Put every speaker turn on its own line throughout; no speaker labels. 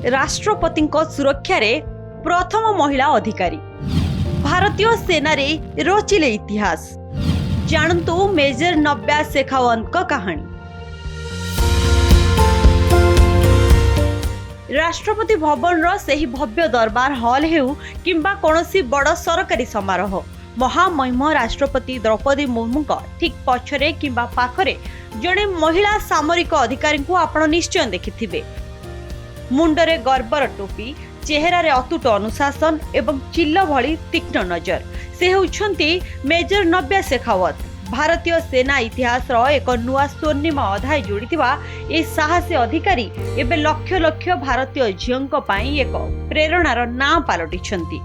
राष्ट्रपति सुरक्षा रे प्रथम महिला अधिकारी भारतीय सेना रे रचिले इतिहास। जानतु मेजर नव्या शेखावत का कहानी। राष्ट्रपति भवन रो सही भव्य दरबार हॉल हेउ किंबा कोनोसी बड़ सरकारी समारोह, महामहिम राष्ट्रपति द्रौपदी मुर्मू ठीक पछरे किंबा पाखरे जड़े महिला सामरिक अधिकारी को आपण निश्चय देखिथिबे। मुंडरे गर्वर टोपी, चेहरा अतुट अनुशासन एवं चिल्ल भली तीक्ष्ण नजर। से होउछंती मेजर नव्या शेखावत। भारतीय सेना इतिहास एक नुआ स्वर्णिम अध्याय जोड़िथिबा ए साहसी अधिकारी एबे लक्ष लक्ष भारतीय झियोंक पई एक प्रेरणार नाम पालटिछंती।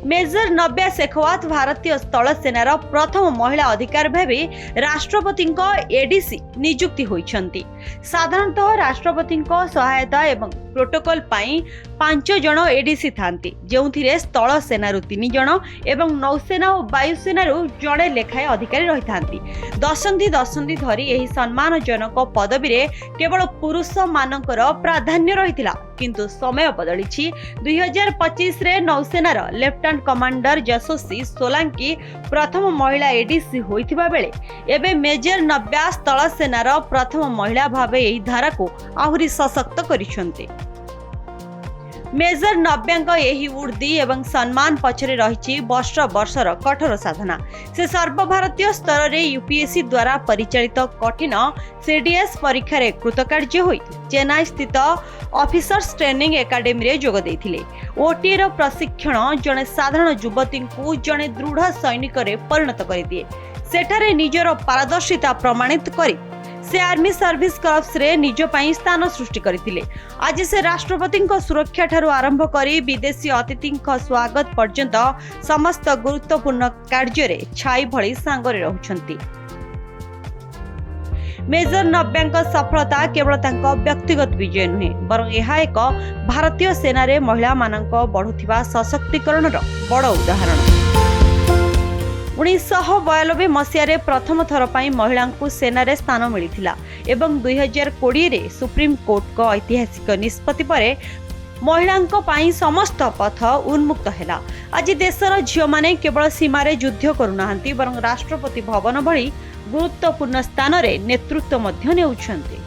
मेजर नव्या शेखावत भारतीय स्थल सेनार प्रथम महिला अधिकारी भावे राष्ट्रपति एडीसी नियुक्ति होइछंती। साधारणतः राष्ट्रपति सहायता एवं प्रोटोकॉल पाई 5 जन एडीसी थांती, जेउथिरे स्थल सेनारु 3 जन एवं नौसेना और वायुसेनारु जड़े लेखाए अधिकारी रही थांती। दशंधि धरी एही सम्मानजनक पदवी रे केवल पुरुष मानकर प्राधान्य रहितिला, किंतु समय बदलिछि। 2025 रे नौसेनार लेफ्टिनेंट कमांडर यशस्वी सोलांकी प्रथम महिला एडीसी होइथिबा बेले एबे मेजर नव्या स्थल सेनार प्रथम महिला भावे एही धारा को आहुरी सशक्त करिसंते। मेजर नव्यांक यही उर्दी एवं सम्मान पछरे रहिछि वर्ष वर्षर कठोर साधना। से सर्वभारतीय स्तर रे यूपीएससी द्वारा परिचालित कठिन सीडीएस परीक्षा रे कृतकार्य होई चेन्नई स्थित ऑफिसर्स ट्रेनिंग एकेडमी रे जोग देथिले। ओटीए रो प्रशिक्षण जने साधारण युवती को जने दृढ़ सैनिक रे परिणत करि दिए। सेठारे निजर पारदर्शिता प्रमाणित करी से आर्मी सर्विस कर्प्स रे निज पई स्थान सृष्टि करथिले। आज से राष्ट्रपति सुरक्षा ठारू आरंभ करी विदेशी अतिथि स्वागत पर्यंत समस्त गुरुत्वपूर्ण कार्य रे छाई भली सांगरे रहुछंती। मेजर नव्यांक सफलता केवल तांका व्यक्तिगत विजय नुहे, बरं यह एक भारतीय सेना रे महिला मानक बढ़ुथिबा सशक्तिकरण रो बड़ उदाहरण। 1992 मसीह प्रथम थर पर महिला को सेना रे स्थान मिलिथिला एवं 2020 रे सुप्रीम कोर्ट को ऐतिहासिक निष्पत्ति पर महिलांक पई समस्त पथ उन्मुक्त हैला। आज देशर झियो माने केवल सीमा रे युद्ध करूनाहांती, बरं राष्ट्रपति भवन भली गुरुत्वपूर्ण स्थान रे नेतृत्व मध्य नेउछंती।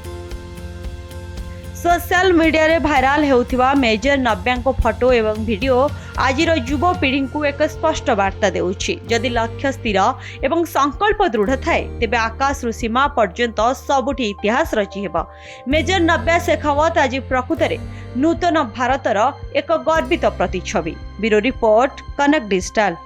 सोशल मीडिया रे भाइराल हेउथिबा मेजर नव्यांक फोटो एवं वीडियो आजिर युव पीढ़ी को एक स्पष्ट वार्ता देउछि। जदि लक्ष्य स्थिर एवं संकल्प दृढ़ थाए तेबे आकाश रु सीमा पर्यंत सबुठी इतिहास रचि हेबा। मेजर नव्या शेखावत आज प्रकृत रे नूतन भारतर एक गर्वित प्रतिछवि। Bureau report, connect digital.